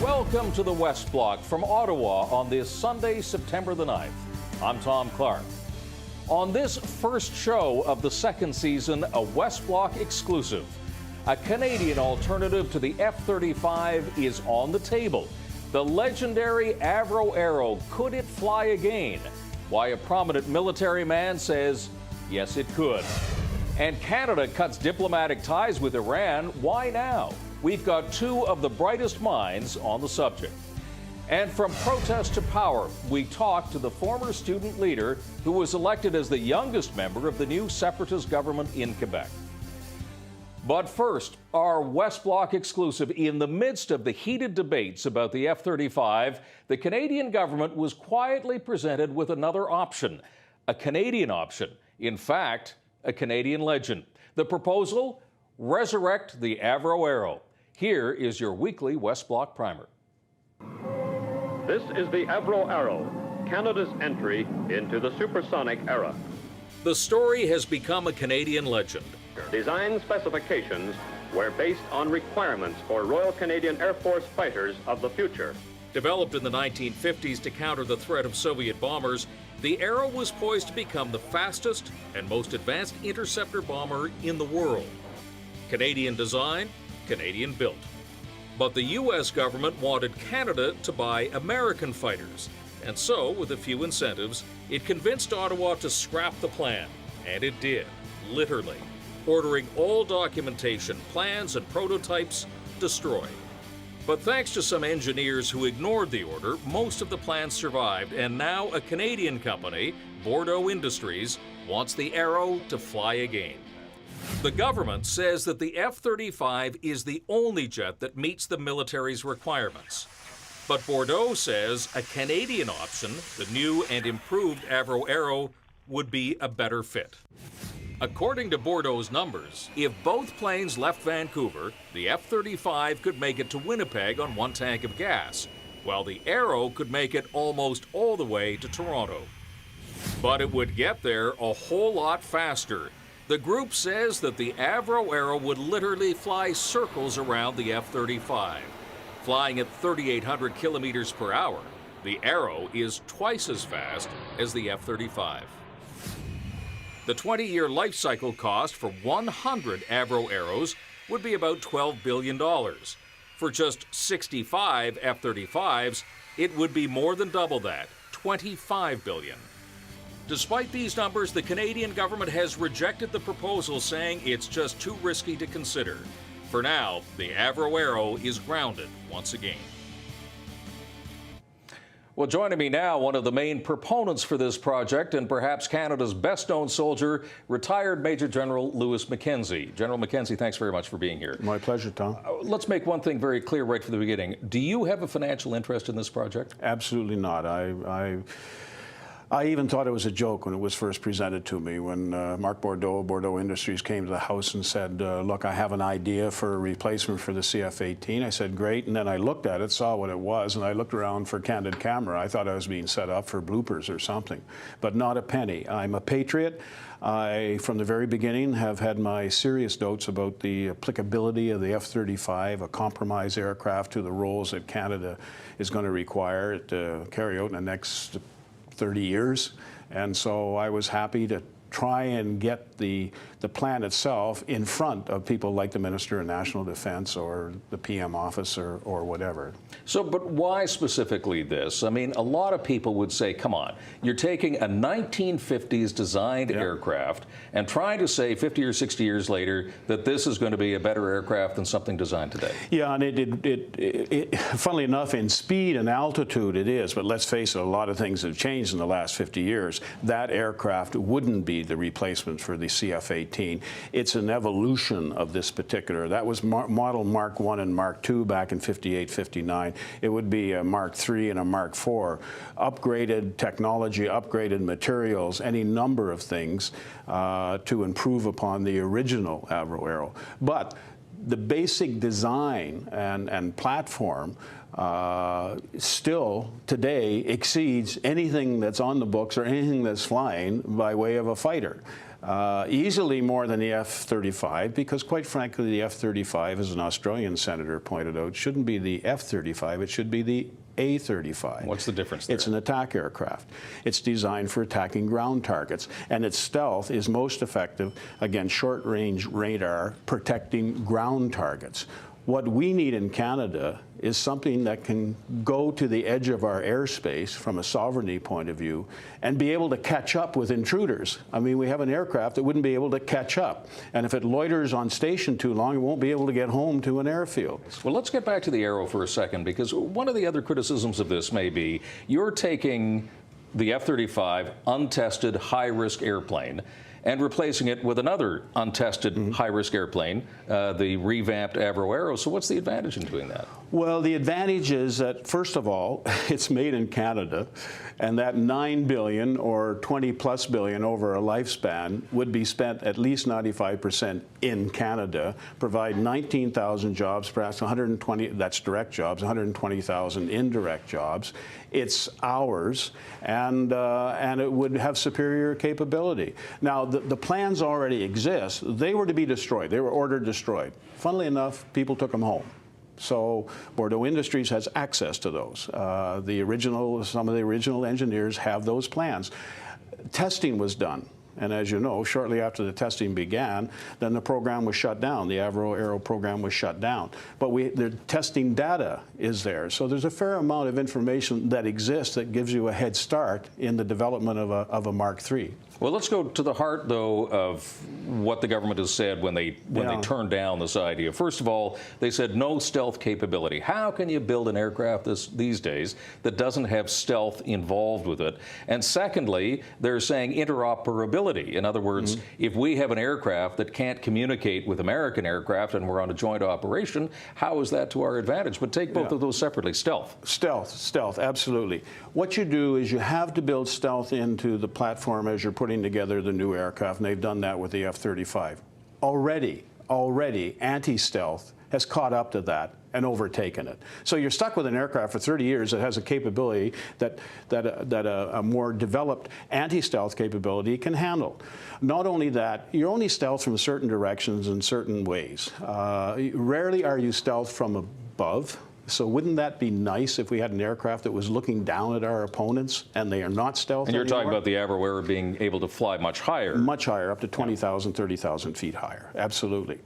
Welcome to the West Block from Ottawa on this Sunday, September the 9th. I'm Tom Clark. On this first show of the second season, a West Block exclusive. A Canadian alternative to the F-35 is on the table. The legendary Avro Arrow, could it fly again? Why a prominent military man says, yes, it could. And Canada cuts diplomatic ties with Iran. Why now? We've got two of the brightest minds on the subject. And from protest to power, we talked to the former student leader who was elected as the youngest member of the new separatist government in Quebec. But first, our West Block exclusive. In the midst of the heated debates about the F-35, the Canadian government was quietly presented with another option, a Canadian option. In fact, a Canadian legend. The proposal? Resurrect the Avro Arrow. Here is your weekly West Block primer. This is the Avro Arrow, Canada's entry into the supersonic era. The story has become a Canadian legend. Design specifications were based on requirements for Royal Canadian Air Force fighters of the future. Developed in the 1950s to counter the threat of Soviet bombers, the Arrow was poised to become the fastest and most advanced interceptor bomber in the world. Canadian design, Canadian built. But the U.S. government wanted Canada to buy American fighters. And so, with a few incentives, it convinced Ottawa to scrap the plan. And it did, literally. Ordering all documentation, plans, and prototypes destroyed. But thanks to some engineers who ignored the order, most of the plans survived, and now a Canadian company, Bordeaux Industries, wants the Arrow to fly again. The government says that the F-35 is the only jet that meets the military's requirements. But Bordeaux says a Canadian option, the new and improved Avro Arrow, would be a better fit. According to Bordeaux's numbers, if both planes left Vancouver, the F-35 could make it to Winnipeg on one tank of gas, while the Arrow could make it almost all the way to Toronto. But it would get there a whole lot faster. The group says that the Avro Arrow would literally fly circles around the F-35. Flying at 3,800 kilometers per hour, the Arrow is twice as fast as the F-35. The 20-year life cycle cost for 100 Avro Arrows would be about $12 billion. For just 65 F-35s, it would be more than double that, $25 billion. Despite these numbers, the Canadian government has rejected the proposal, saying it's just too risky to consider. For now, the Avro Arrow is grounded once again. Well, joining me now, one of the main proponents for this project and perhaps Canada's best-known soldier, retired Major General Louis Mackenzie. General Mackenzie, thanks very much for being here. My pleasure, Tom. Let's make one thing very clear right from the beginning. Do you have a financial interest in this project? Absolutely not. I even thought it was a joke when it was first presented to me, when Marc Bordeaux, Bordeaux Industries, came to the house and said, look, I have an idea for a replacement for the CF-18. I said, great. And then I looked at it, saw what it was, and I looked around for candid camera. I thought I was being set up for bloopers or something, but not a penny. I'm a patriot. I, from the very beginning, have had my serious doubts about the applicability of the F-35, a compromise aircraft, to the roles that Canada is going to require to carry out in the next 30 years, and so I was happy to try and get the plan itself in front of people like the Minister of National Defense or the PM office or whatever. So, but why specifically this? I mean, a lot of people would say, come on, you're taking a 1950s designed aircraft and trying to say 50 or 60 years later that this is going to be a better aircraft than something designed today. Yeah, and funnily enough, in speed and altitude it is, but let's face it, a lot of things have changed in the last 50 years. That aircraft wouldn't be the replacement for the CF-18. It's an evolution of this particular. That was model Mark I and Mark II back in 58, 59. It would be a Mark III and a Mark IV. Upgraded technology, upgraded materials, any number of things to improve upon the original Avro Arrow. But the basic design and platform still today exceeds anything that's on the books or anything that's flying by way of a fighter. Easily more than the F-35, because quite frankly, the F-35, as an Australian senator pointed out, shouldn't be the F-35, it should be the A-35. What's the difference there? It's an attack aircraft. It's designed for attacking ground targets, and its stealth is most effective against short-range radar protecting ground targets. What we need in Canada is something that can go to the edge of our airspace from a sovereignty point of view and be able to catch up with intruders. I mean, we have an aircraft that wouldn't be able to catch up. And if it loiters on station too long, it won't be able to get home to an airfield. Well, let's get back to the Arrow for a second, because one of the other criticisms of this may be you're taking the F-35 untested high-risk airplane and replacing it with another untested high-risk airplane, the revamped Avro Arrow. So what's the advantage in doing that? Well, the advantage is that, first of all, it's made in Canada, and that $9 billion or $20+ billion over a lifespan would be spent at least 95% in Canada, provide 19,000 jobs, perhaps 120, that's direct jobs, 120,000 indirect jobs. It's ours, and it would have superior capability. Now, the plans already exist. They were to be destroyed. They were ordered destroyed. Funnily enough, people took them home. So Bordeaux Industries has access to those. Some of the original engineers have those plans. Testing was done. And as you know, shortly after the testing began, then the program was shut down. The Avro Arrow program was shut down. But the testing data is there. So there's a fair amount of information that exists that gives you a head start in the development of a Mark III. Well, let's go to the heart, though, of what the government has said when they turned down this idea. First of all, they said no stealth capability. How can you build an aircraft these days that doesn't have stealth involved with it? And secondly, they're saying interoperability. In other words, if we have an aircraft that can't communicate with American aircraft and we're on a joint operation, how is that to our advantage? But take both of those separately. Stealth. Stealth, absolutely. What you do is you have to build stealth into the platform as you're putting together the new aircraft, and they've done that with the F-35. Already, anti-stealth has caught up to that and overtaken it. So you're stuck with an aircraft for 30 years that has a capability that a more developed anti-stealth capability can handle. Not only that, you're only stealth from certain directions in certain ways. Rarely are you stealth from above. So wouldn't that be nice if we had an aircraft that was looking down at our opponents and they are not stealth And you're anymore? talking about the Avro Arrow being able to fly much higher. Much higher, up to 20,000, 30,000 feet higher. Absolutely.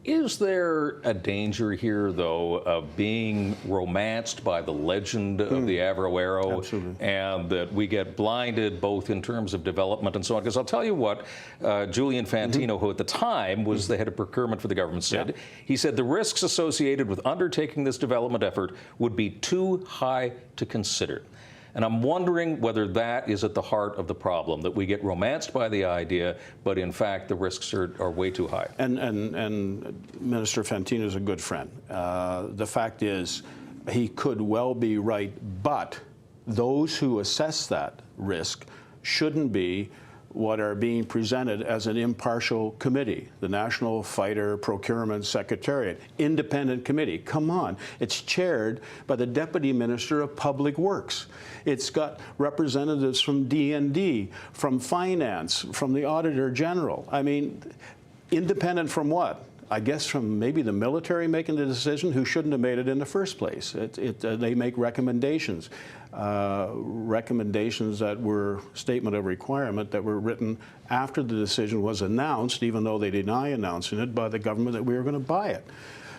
Is there a danger here, though, of being romanced by the legend of the Avro Arrow? Absolutely. And that we get blinded both in terms of development and so on? Because I'll tell you what, Julian Fantino, who at the time was the head of procurement for the government, said. He said the risks associated with undertaking this development effort would be too high to consider. And I'm wondering whether that is at the heart of the problem, that we get romanced by the idea, but in fact the risks are way too high. And Minister Fantino is a good friend. The fact is, he could well be right, but those who assess that risk shouldn't be what are being presented as an impartial committee, the National Fighter Procurement Secretariat, independent committee. Come on, it's chaired by the Deputy Minister of Public Works. It's got representatives from D&D, from Finance, from the Auditor General. I mean, independent from what? I guess from maybe the military making the decision, who shouldn't have made it in the first place. They make recommendations. Recommendations that were statement of requirement that were written after the decision was announced, even though they deny announcing it by the government that we were going to buy it.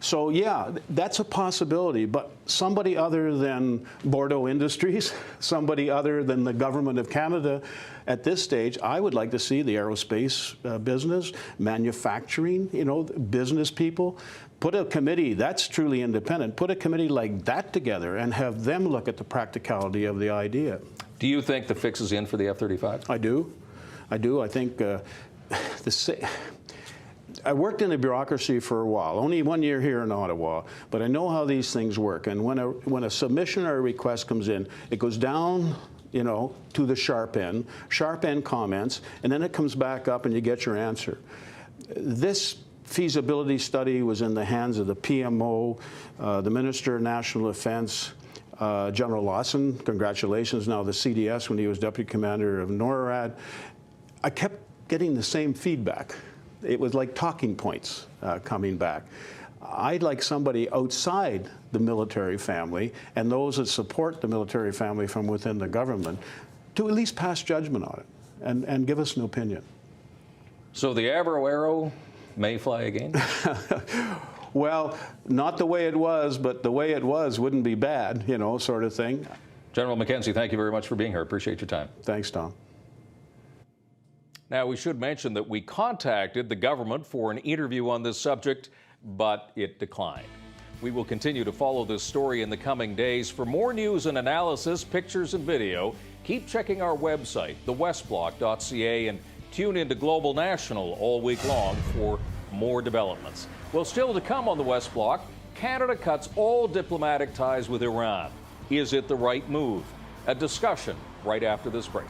So yeah, that's a possibility, but somebody other than Bordeaux Industries, somebody other than the government of Canada, at this stage, I would like to see the aerospace business, manufacturing, business people, put a committee that's truly independent, put a committee like that together and have them look at the practicality of the idea. Do you think the fix is in for the F-35? I do. I think I worked in the bureaucracy for a while, only 1 year here in Ottawa, but I know how these things work. And when a submission or a request comes in, it goes down, to the sharp end comments, and then it comes back up and you get your answer. This feasibility study was in the hands of the PMO, the Minister of National Defense, General Lawson, congratulations, now the CDS when he was Deputy Commander of NORAD. I kept getting the same feedback. It was like talking points coming back. I'd like somebody outside the military family and those that support the military family from within the government to at least pass judgment on it and give us an opinion. So the Avro Arrow may fly again? Well, not the way it was, but the way it was wouldn't be bad, you know, sort of thing. General McKenzie, thank you very much for being here. Appreciate your time. Thanks, Tom. Now, we should mention that we contacted the government for an interview on this subject, but it declined. We will continue to follow this story in the coming days. For more news and analysis, pictures and video, keep checking our website, thewestblock.ca, and tune into Global National all week long for more developments. Well, still to come on the West Block, Canada cuts all diplomatic ties with Iran. Is it the right move? A discussion right after this break.